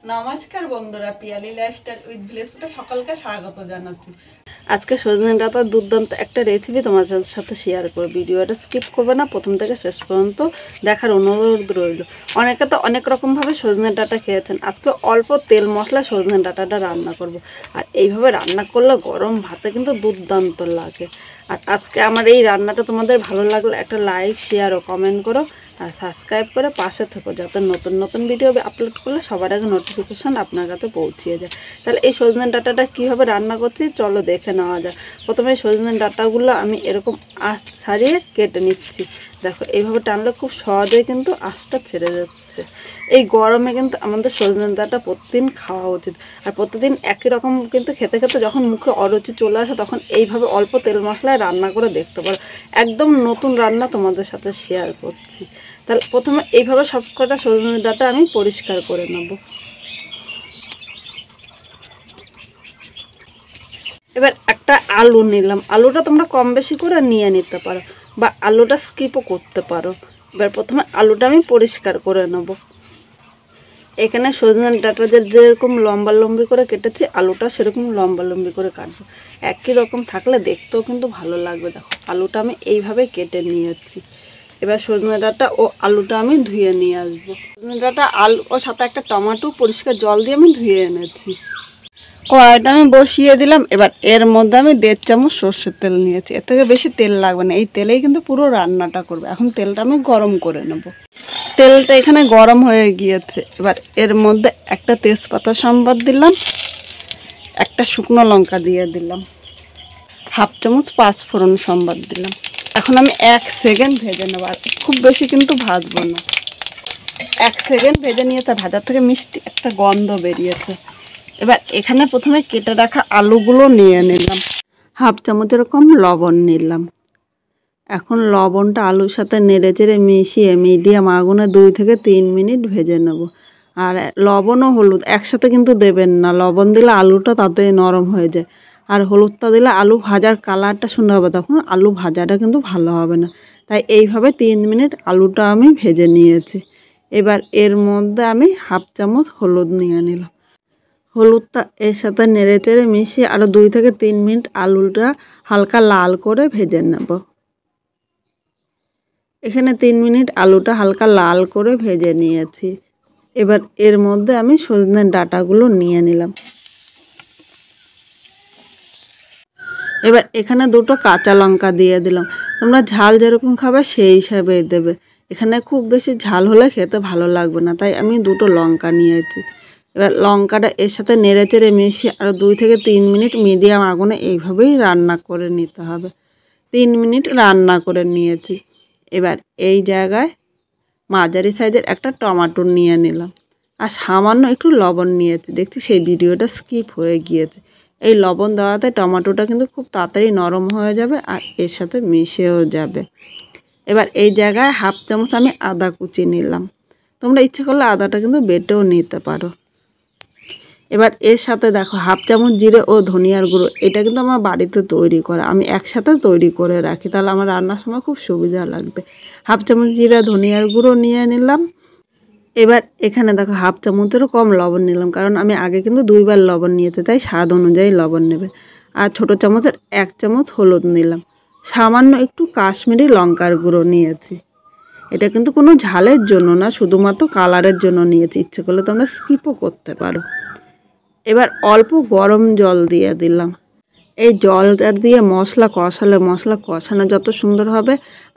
নমস্কার বন্ধুরা, Piyali lifestyle with village ফুডে সকলকে স্বাগত জানাচ্ছি। আজকে সজনে ডাঁটার দুর্দান্ত একটা রেসিপি তোমার সাথে শেয়ার করব। ভিডিওটা স্কিপ করবে না, প্রথম থেকে শেষ পর্যন্ত দেখার অনুরোধ রইল। অনেকে তো অনেক রকমভাবে সজনে ডাঁটা খেয়েছেন, আজকে অল্প তেল মশলা সজনে ডাঁটাটা রান্না করব। আর এইভাবে রান্না করলে গরম ভাতে কিন্তু দুর্দান্ত লাগে। আর আজকে আমার এই রান্নাটা তোমাদের ভালো লাগলে একটা লাইক, শেয়ার ও কমেন্ট করো, আর সাবস্ক্রাইব করে পাশে থেকো, যাতে নতুন নতুন ভিডিও আপলোড করলে সবার আগে নোটিফিকেশান আপনার কাছে পৌঁছিয়ে যায়। তাহলে এই সজনে ডাঁটাটা কীভাবে রান্না করছি চলো দেখে নেওয়া যায়। প্রথমে সজনে ডাঁটাগুলো আমি এরকম আঁশ ছাড়িয়ে কেটে নিচ্ছি। দেখো এইভাবে টানলে খুব সহজেই কিন্তু আঁশটা ছেড়ে যাচ্ছে। এই গরমে কিন্তু আমাদের সজনে ডাঁটা প্রতিদিন খাওয়া উচিত। আর প্রতিদিন একই রকম কিন্তু খেতে খেতে যখন মুখে অরুচি চলে আসে, তখন এইভাবে অল্প তেল মশলায় রান্না করে দেখতে পারো। একদম নতুন রান্না তোমাদের সাথে শেয়ার করছি। তাহলে প্রথমে এইভাবে সব কটা সজনে ডাঁটা আমি পরিষ্কার করে নেব। এবার একটা আলু নিলাম, আলুটা তোমরা কম বেশি করে নিয়ে নিতে পারো বা আলুটা স্কিপও করতে পারো। এবার প্রথমে আলুটা আমি পরিষ্কার করে নেব। এখানে সজনে ডাঁটা যেরকম লম্বি করে কেটেছি, আলুটা সেরকম লম্বি করে কাটবো। একই রকম থাকলে দেখতেও কিন্তু ভালো লাগবে। দেখো আলুটা আমি এইভাবে কেটে নিয়েছি। এবার সজনে ডাঁটা ও আলুটা আমি ধুয়ে নিয়ে আসবো। সজনে ডাঁটা, আলু ও সাথে একটা টমেটো পরিষ্কার জল দিয়ে আমি ধুয়ে এনেছি। কড়াইটা আমি বসিয়ে দিলাম। এবার এর মধ্যে আমি 1.5 চামচ সর্ষের তেল নিয়েছি। এর থেকে বেশি তেল লাগবে না, এই তেলেই কিন্তু পুরো রান্নাটা করবে। এখন তেলটা আমি গরম করে নেব। তেলটা এখানে গরম হয়ে গিয়েছে। এবার এর মধ্যে একটা তেজপাতা সম্বাদ দিলাম, একটা শুকনো লঙ্কা দিয়ে দিলাম, 1/2 চামচ পাঁচফোড়ন সম্বাদ দিলাম। এখন আমি 1 সেকেন্ড ভেজে নেব, আর খুব বেশি কিন্তু ভাজবো না। 1 সেকেন্ড ভেজে নিয়ে তা ভাজার থেকে মিষ্টি একটা গন্ধ বেরিয়েছে। এবার এখানে প্রথমে কেটে রাখা আলুগুলো নিয়ে নিলাম, 1/2 চামচের কম লবণ নিলাম। এখন লবণটা আলুর সাথে নেড়ে চেড়ে মিশিয়ে মিডিয়াম আগুনে 2 থেকে 3 মিনিট ভেজে নেব। আর লবণ ও হলুদ একসাথে কিন্তু দেবেন না, লবণ দিলে আলুটা তাতে নরম হয়ে যায়। আর হলুদটা দিলে আলু ভাজার কালারটা সুন্দর হবে, তখন আলু ভাজাটা কিন্তু ভালো হবে না। তাই এইভাবে 3 মিনিট আলুটা আমি ভেজে নিয়েছি। এবার এর মধ্যে আমি 1/2 চামচ হলুদ নিয়ে নিলাম। হলুদটা এর সাথে নেড়ে চেড়ে মিশিয়ে আরও 2 থেকে 3 মিনিট আলুটা হালকা লাল করে ভেজে নেব। এখানে 3 মিনিট আলুটা হালকা লাল করে ভেজে নিয়েছি। এবার এর মধ্যে আমি সজনে ডাঁটাগুলো নিয়ে নিলাম। এবার এখানে 2টো কাঁচা লঙ্কা দিয়ে দিলাম। তোমরা ঝাল যেরকম খাবে সেই হিসাবে দেবে। এখানে খুব বেশি ঝাল হলে খেতে ভালো লাগবে না, তাই আমি 2টো লঙ্কা নিয়েছি। এবার লঙ্কাটা এর সাথে নেড়ে চেড়ে মিশিয়ে আরও 2 থেকে 3 মিনিট মিডিয়াম আগুনে এইভাবেই রান্না করে নিতে হবে। 3 মিনিট রান্না করে নিয়েছি। এবার এই জায়গায় মাঝারি সাইজের একটা টমেটো নিয়ে নিলাম, আর সামান্য একটু লবণ নিয়েছি। দেখছি সেই ভিডিওটা স্কিপ হয়ে গিয়েছে। এই লবণ দেওয়াতে টমেটোটা কিন্তু খুব তাড়াতাড়ি নরম হয়ে যাবে আর এর সাথে মিশেও যাবে। এবার এই জায়গায় 1/2 চামচ আমি আদা কুচি নিলাম। তোমরা ইচ্ছে করলে আদাটা কিন্তু বেটেও নিতে পারো। এবার এর সাথে দেখো 1/2 চামচ জিরে ও ধনিয়ার গুঁড়ো। এটা কিন্তু আমার বাড়িতে তৈরি করা, আমি একসাথে তৈরি করে রাখি, তাহলে আমার রান্নার সময় খুব সুবিধা লাগবে। 1/2 চামচ জিরা ধনিয়ার গুঁড়ো নিয়ে নিলাম। এবার এখানে দেখো 1/2 চামচেরও কম লবণ নিলাম, কারণ আমি আগে কিন্তু 2 বার লবণ নিয়েছি, তাই স্বাদ অনুযায়ী লবণ নেবে। আর ছোটো চামচের 1 চামচ হলুদ নিলাম। সামান্য একটু কাশ্মীরি লঙ্কার গুঁড়ো নিয়েছি। এটা কিন্তু কোনো ঝালের জন্য না, শুধুমাত্র কালারের জন্য নিয়েছি। ইচ্ছে করলে তোমরা স্কিপও করতে পারো। এবার অল্প গরম জল দিয়ে দিলাম। এই জলটা দিয়ে মশলা কষালে মশলা কষানো যত সুন্দর হবে,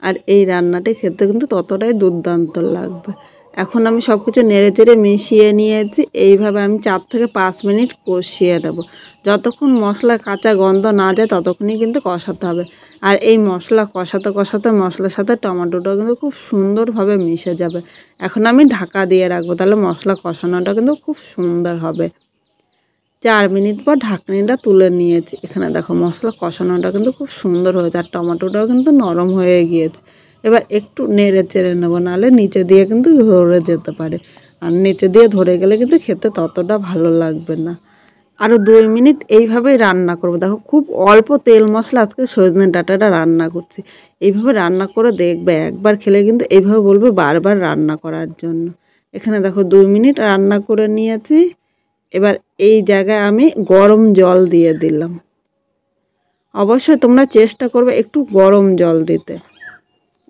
আর এই রান্নাটি খেতে কিন্তু ততটাই দুর্দান্ত লাগবে। এখন আমি সব কিছু নেড়ে চেড়ে মিশিয়ে নিয়েছি। এইভাবে আমি 4 থেকে 5 মিনিট কষিয়ে দেবো। যতক্ষণ মশলার কাঁচা গন্ধ না যায় ততক্ষণই কিন্তু কষাতে হবে। আর এই মশলা কষাতে কষাতে মশলার সাথে টমেটোটাও কিন্তু খুব সুন্দরভাবে মিশে যাবে। এখন আমি ঢাকা দিয়ে রাখবো, তাহলে মশলা কষানোটা কিন্তু খুব সুন্দর হবে। 4 মিনিট পর ঢাকনিটা তুলে নিয়েছি। এখানে দেখো মশলা কষানোটা কিন্তু খুব সুন্দর হয়েছে, আর টমেটোটাও কিন্তু নরম হয়ে গিয়েছে। এবার একটু নেড়ে চেড়ে নেবো, নাহলে নিচে দিয়ে কিন্তু ধরে যেতে পারে, আর নিচে দিয়ে ধরে গেলে কিন্তু খেতে ততটা ভালো লাগবে না। আরও 2 মিনিট এইভাবেই রান্না করব। দেখো খুব অল্প তেল মশলা আজকে সজনে ডাঁটাটা রান্না করছি। এইভাবে রান্না করে দেখবে, একবার খেলে কিন্তু এইভাবে বলবে বারবার রান্না করার জন্য। এখানে দেখো 2 মিনিট রান্না করে নিয়েছি। এবার এই জায়গায় আমি গরম জল দিয়ে দিলাম। অবশ্যই তোমরা চেষ্টা করবে একটু গরম জল দিতে।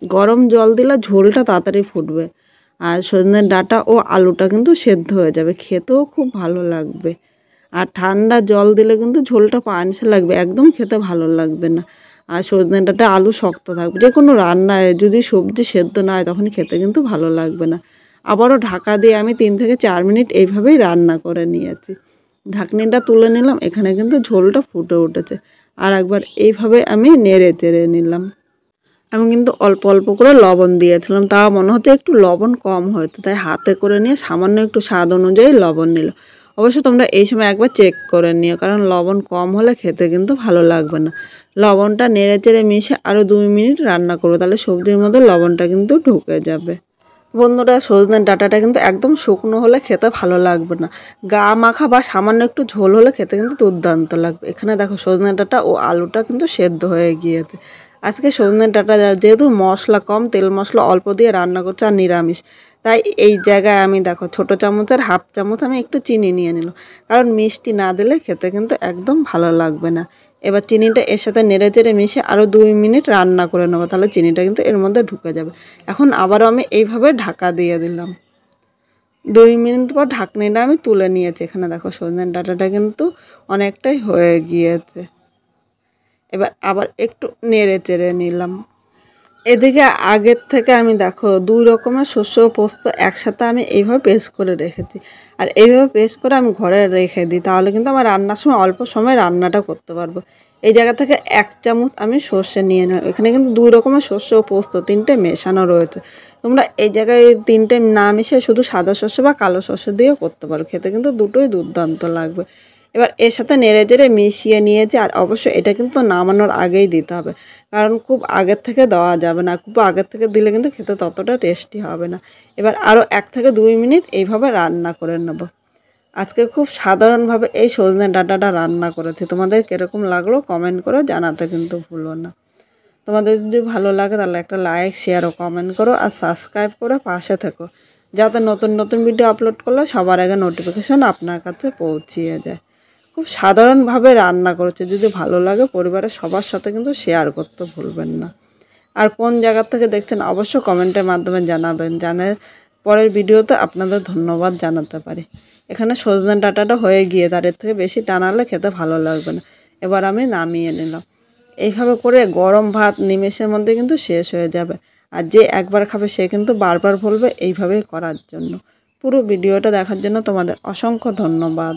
গরম জল দিলে ঝোলটা তাড়াতাড়ি ফুটবে, আর সজনের ডাঁটা ও আলুটা কিন্তু সেদ্ধ হয়ে যাবে, খেতেও খুব ভালো লাগবে। আর ঠান্ডা জল দিলে কিন্তু ঝোলটা পানসে লাগবে, একদম খেতে ভালো লাগবে না। আর সজনে ডাঁটা আলু শক্ত থাকবে। যে কোনো রান্নায় যদি সবজি সেদ্ধ না হয় তখন খেতে কিন্তু ভালো লাগবে না। আবারও ঢাকা দিয়ে আমি 3 থেকে 4 মিনিট এইভাবেই রান্না করে নিয়েছি। ঢাকনিটা তুলে নিলাম, এখানে কিন্তু ঝোলটা ফুটে উঠেছে। আর একবার এইভাবে আমি নেড়ে চেড়ে নিলাম। আমি কিন্তু অল্প অল্প করে লবণ দিয়েছিলাম, তা মনে হচ্ছে একটু লবণ কম হয়তো, তাই হাতে করে নিয়ে সামান্য একটু স্বাদ অনুযায়ী লবণ নিল। অবশ্য তোমরা এই সময় একবার চেক করে নিও, কারণ লবণ কম হলে খেতে কিন্তু ভালো লাগবে না। লবণটা নেড়ে চেড়ে মিশে আরও 2 মিনিট রান্না করবো, তাহলে সবজির মধ্যে লবণটা কিন্তু ঢুকে যাবে। বন্ধুরা, সজনের ডাঁটাটা কিন্তু একদম শুকনো হলে খেতে ভালো লাগবে না, গা মাখা বা সামান্য একটু ঝোল হলে খেতে কিন্তু দুর্দান্ত লাগবে। এখানে দেখো সজনের ডাঁটা ও আলুটা কিন্তু সেদ্ধ হয়ে গিয়েছে। আজকে সজনের ডাঁটা যেহেতু মশলা কম, তেল মশলা অল্প দিয়ে রান্না করছে আর নিরামিষ, তাই এই জায়গায় আমি দেখো ছোটো চামচের হাফ চামচ আমি একটু চিনি নিয়ে নিলাম, কারণ মিষ্টি না দিলে খেতে কিন্তু একদম ভালো লাগবে না। এবার চিনিটা এর সাথে নেড়ে চেড়ে মিশিয়ে আরও 2 মিনিট রান্না করে নেবো, তাহলে চিনিটা কিন্তু এর মধ্যে ঢুকে যাবে। এখন আবারও আমি এইভাবে ঢাকা দিয়ে দিলাম। 2 মিনিট পর ঢাকনিটা আমি তুলে নিয়েছি। এখানে দেখো সজনের ডাঁটাটা কিন্তু অনেকটাই হয়ে গিয়েছে। এবার আবার একটু নেড়ে চেড়ে নিলাম। এদিকে আগের থেকে আমি দেখো 2 রকমের শস্য পোস্ত একসাথে আমি এইভাবে পেস্ট করে রেখেছি। আর এইভাবে পেস্ট করে আমি ঘরে রেখে দিই, তাহলে কিন্তু আমার রান্নার সময় অল্প সময় রান্নাটা করতে পারবো। এই জায়গা থেকে 1 চামচ আমি সর্ষে নিয়ে নেব। এখানে কিন্তু 2 রকমের শস্য ও পোস্ত 3টে মেশানো রয়েছে। তোমরা এই জায়গায় 3টে না মিশিয়ে শুধু সাদা সর্ষে বা কালো সর্ষে দিয়েও করতে পারো, খেতে কিন্তু দুটোই দুর্দান্ত লাগবে। এবার এর সাথে নেড়ে চেড়ে মিশিয়ে নিয়েছি। আর অবশ্যই এটা কিন্তু নামানোর আগেই দিতে হবে, কারণ খুব আগের থেকে দেওয়া যাবে না, খুব আগের থেকে দিলে কিন্তু খেতে ততটা টেস্টি হবে না। এবার আরও 1 থেকে 2 মিনিট এইভাবে রান্না করে নেব। আজকে খুব সাধারণভাবে এই সজনে ডাঁটাটা রান্না করেছি। তোমাদের কীরকম লাগলো কমেন্ট করে জানাতে কিন্তু ভুলো না। তোমাদের যদি ভালো লাগে তাহলে একটা লাইক, শেয়ার ও কমেন্ট করো, আর সাবস্ক্রাইব করে পাশে থেকো, যাতে নতুন নতুন ভিডিও আপলোড করলে সবার আগে নোটিফিকেশান আপনার কাছে পৌঁছিয়ে যায়। খুব সাধারণভাবে রান্না করেছে, যদি ভালো লাগে পরিবারের সবার সাথে কিন্তু শেয়ার করতে ভুলবেন না। আর কোন জায়গা থেকে দেখছেন অবশ্যই কমেন্টের মাধ্যমে জানাবেন, পরের ভিডিওতে আপনাদের ধন্যবাদ জানাতে পারি। এখানে সজনে ডাঁটাটা হয়ে গিয়ে তার থেকে বেশি টানালে খেতে ভালো লাগবে না। এবার আমি নামিয়ে নিলাম। এইভাবে করে গরম ভাত নিমেষের মধ্যে কিন্তু শেষ হয়ে যাবে। আর যে একবার খাবে সে কিন্তু বারবার বলবে এইভাবেই করার জন্য। পুরো ভিডিওটা দেখার জন্য তোমাদের অসংখ্য ধন্যবাদ।